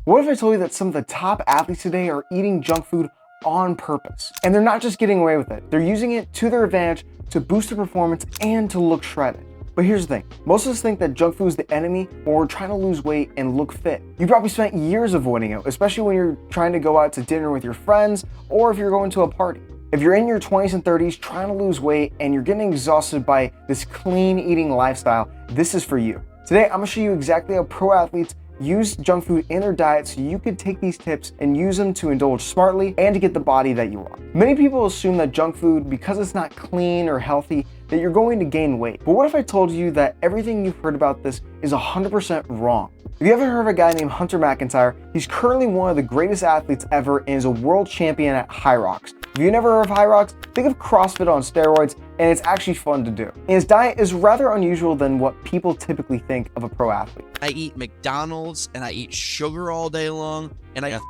What if I told you that some of the top athletes today are eating junk food on purpose? And they're not just getting away with it, they're using it to their advantage to boost their performance and to look shredded. But here's the thing, most of us think that junk food is the enemy when we're trying to lose weight and look fit. You probably spent years avoiding it, especially when you're trying to go out to dinner with your friends or if you're going to a party. If you're in your 20s and 30s trying to lose weight and you're getting exhausted by this clean eating lifestyle, this is for you. Today, I'm gonna show you exactly how pro athletes use junk food in their diet so you can take these tips and use them to indulge smartly and to get the body that you want. Many people assume that junk food, because it's not clean or healthy, that you're going to gain weight. But what if I told you that everything you've heard about this is 100% wrong? Have you ever heard of a guy named Hunter McIntyre? He's currently one of the greatest athletes ever and is a world champion at Hyrox. If you've never heard of Hyrox, think of CrossFit on steroids, and it's actually fun to do. And his diet is rather unusual than what people typically think of a pro athlete. I eat McDonald's and I eat sugar all day long and I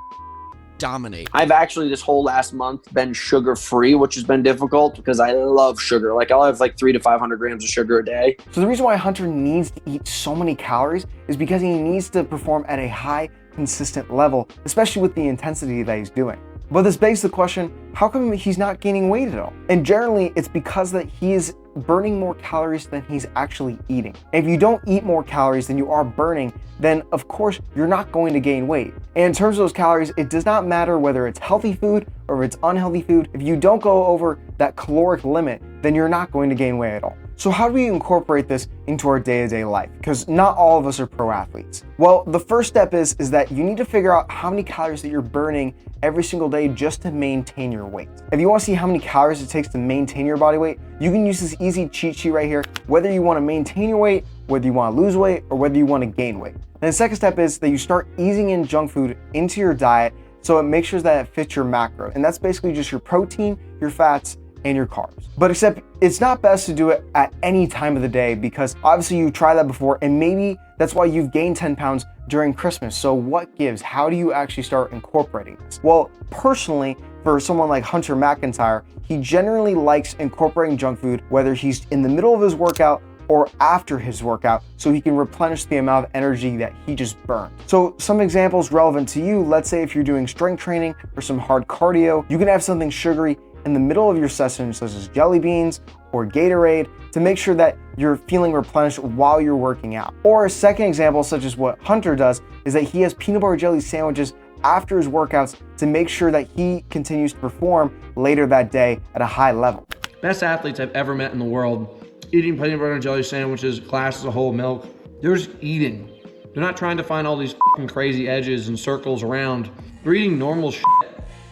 dominate. I've actually this whole last month been sugar free, which has been difficult because I love sugar. Like I'll have like 300 to 500 grams of sugar a day. So the reason why Hunter needs to eat so many calories is because he needs to perform at a high, consistent level, especially with the intensity that he's doing. But this begs the question, how come he's not gaining weight at all? And generally, it's because that he is burning more calories than he's actually eating. And if you don't eat more calories than you are burning, then of course, you're not going to gain weight. And in terms of those calories, it does not matter whether it's healthy food or if it's unhealthy food. If you don't go over that caloric limit, then you're not going to gain weight at all. So how do we incorporate this into our day-to-day life? Because not all of us are pro athletes. Well, the first step is that you need to figure out how many calories that you're burning every single day just to maintain your weight. If you want to see how many calories it takes to maintain your body weight, you can use this easy cheat sheet right here, whether you want to maintain your weight, whether you want to lose weight, or whether you want to gain weight. And the second step is that you start easing in junk food into your diet so it makes sure that it fits your macro. And that's basically just your protein, your fats, and your carbs. But except it's not best to do it at any time of the day because obviously you tried that before and maybe that's why you've gained 10 pounds during Christmas. So what gives? How do you actually start incorporating this? Well, personally, for someone like Hunter McIntyre, he generally likes incorporating junk food, whether he's in the middle of his workout or after his workout, so he can replenish the amount of energy that he just burned. So some examples relevant to you, let's say if you're doing strength training or some hard cardio, you can have something sugary in the middle of your session, such as jelly beans or Gatorade, to make sure that you're feeling replenished while you're working out. Or a second example, such as what Hunter does, is that he has peanut butter jelly sandwiches after his workouts to make sure that he continues to perform later that day at a high level. Best athletes I've ever met in the world, eating peanut butter and jelly sandwiches, glasses of whole milk. They're just eating. They're not trying to find all these fucking crazy edges and circles around. They're eating normal shit.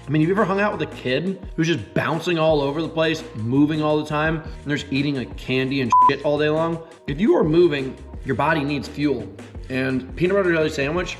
I mean, have you ever hung out with a kid who's just bouncing all over the place, moving all the time, and they're just eating like candy and shit all day long? If you are moving, your body needs fuel. And peanut butter jelly sandwich,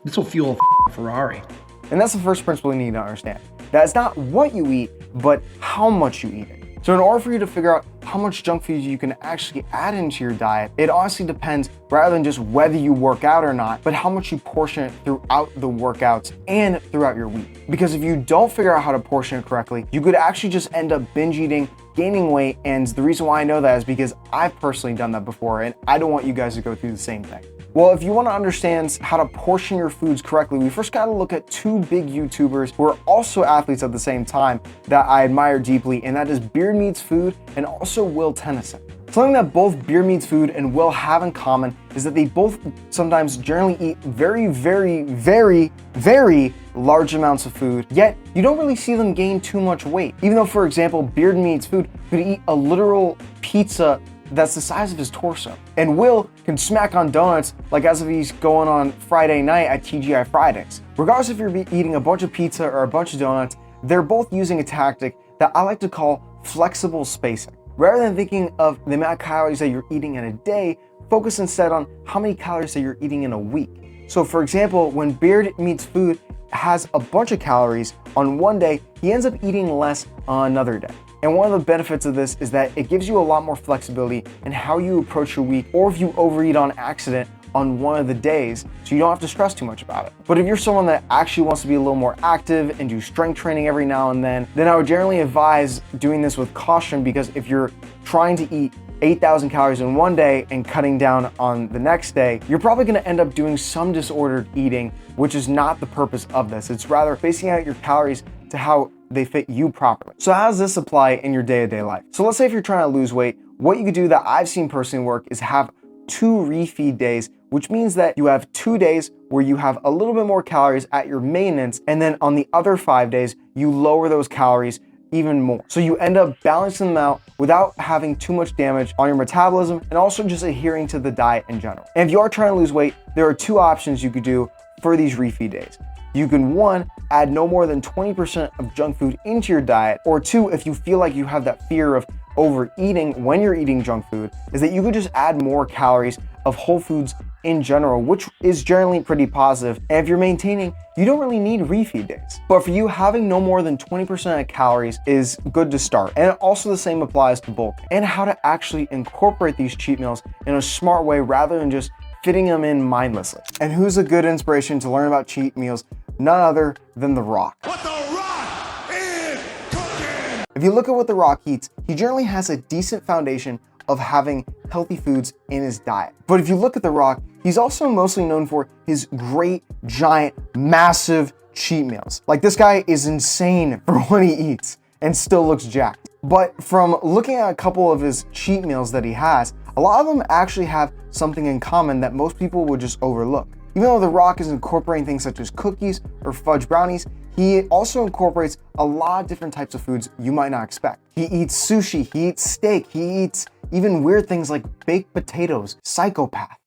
this will fuel a Ferrari. And that's the first principle you need to understand. That it's not what you eat, but how much you eat it. So in order for you to figure out how much junk food you can actually add into your diet, it honestly depends rather than just whether you work out or not, but how much you portion it throughout the workouts and throughout your week. Because if you don't figure out how to portion it correctly, you could actually just end up binge eating, gaining weight. And the reason why I know that is because I've personally done that before and I don't want you guys to go through the same thing. Well, if you want to understand how to portion your foods correctly, we first got to look at two big YouTubers who are also athletes at the same time that I admire deeply, and that is Beard Meats Food and also Will Tennyson. Something that both Beard Meats Food and Will have in common is that they both sometimes generally eat very, very, very, very large amounts of food, yet you don't really see them gain too much weight. Even though, for example, Beard Meats Food could eat a literal pizza that's the size of his torso. And Will can smack on donuts like as if he's going on Friday night at TGI Fridays. Regardless if you're eating a bunch of pizza or a bunch of donuts, they're both using a tactic that I like to call flexible spacing. Rather than thinking of the amount of calories that you're eating in a day, focus instead on how many calories that you're eating in a week. So for example, when Beard Meats Food has a bunch of calories on one day, he ends up eating less on another day. And one of the benefits of this is that it gives you a lot more flexibility in how you approach your week, or if you overeat on accident on one of the days, so you don't have to stress too much about it. But if you're someone that actually wants to be a little more active and do strength training every now and then I would generally advise doing this with caution, because if you're trying to eat 8,000 calories in one day and cutting down on the next day, you're probably gonna end up doing some disordered eating, which is not the purpose of this. It's rather spacing out your calories to how they fit you properly. So how does this apply in your day-to-day life? So let's say if you're trying to lose weight, what you could do that I've seen personally work is have 2 refeed days, which means that you have 2 days where you have a little bit more calories at your maintenance, and then on the other 5 days, you lower those calories even more. So you end up balancing them out without having too much damage on your metabolism and also just adhering to the diet in general. And if you are trying to lose weight, there are 2 options you could do for these refeed days. You can 1, add no more than 20% of junk food into your diet, or 2, if you feel like you have that fear of overeating when you're eating junk food, is that you could just add more calories of whole foods in general, which is generally pretty positive. And if you're maintaining, you don't really need refeed days. But for you, having no more than 20% of calories is good to start. And also the same applies to bulk and how to actually incorporate these cheat meals in a smart way rather than just fitting them in mindlessly. And who's a good inspiration to learn about cheat meals? None other than The Rock. What The Rock is cooking! If you look at what The Rock eats, he generally has a decent foundation of having healthy foods in his diet. But if you look at The Rock, he's also mostly known for his great, giant, massive cheat meals. Like, this guy is insane for what he eats and still looks jacked. But from looking at a couple of his cheat meals that he has, a lot of them actually have something in common that most people would just overlook. Even though The Rock is incorporating things such as cookies or fudge brownies, he also incorporates a lot of different types of foods you might not expect. He eats sushi, he eats steak, he eats even weird things like baked potatoes, psychopath.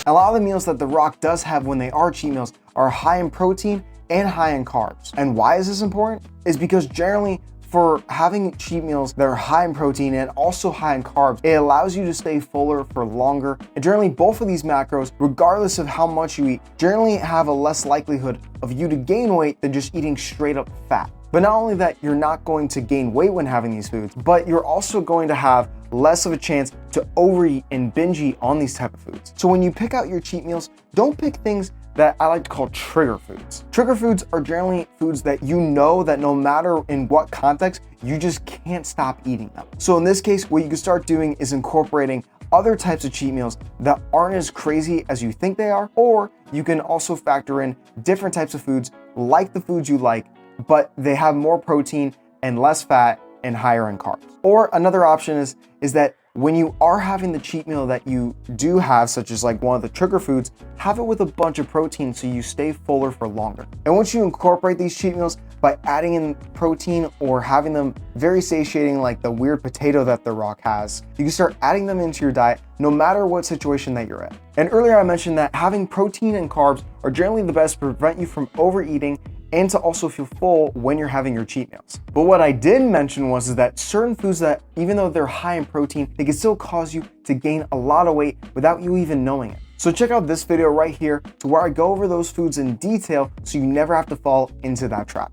A lot of the meals that The Rock does have when they are cheat meals are high in protein and high in carbs. And why is this important? Is because generally for having cheat meals that are high in protein and also high in carbs, it allows you to stay fuller for longer. And generally both of these macros, regardless of how much you eat, generally have a less likelihood of you to gain weight than just eating straight up fat. But not only that, you're not going to gain weight when having these foods, but you're also going to have less of a chance to overeat and binge eat on these type of foods. So when you pick out your cheat meals, don't pick things that I like to call trigger foods. Trigger foods are generally foods that you know that no matter in what context, you just can't stop eating them. So in this case, what you can start doing is incorporating other types of cheat meals that aren't as crazy as you think they are, or you can also factor in different types of foods like the foods you like, but they have more protein and less fat and higher in carbs. Or another option is that when you are having the cheat meal that you do have, such as like one of the trigger foods, have it with a bunch of protein so you stay fuller for longer. And once you incorporate these cheat meals by adding in protein or having them very satiating like the weird potato that The Rock has, you can start adding them into your diet no matter what situation that you're in. And earlier I mentioned that having protein and carbs are generally the best to prevent you from overeating and to also feel full when you're having your cheat meals. But what I didn't mention was that certain foods that, even though they're high in protein, they can still cause you to gain a lot of weight without you even knowing it. So check out this video right here to where I go over those foods in detail so you never have to fall into that trap.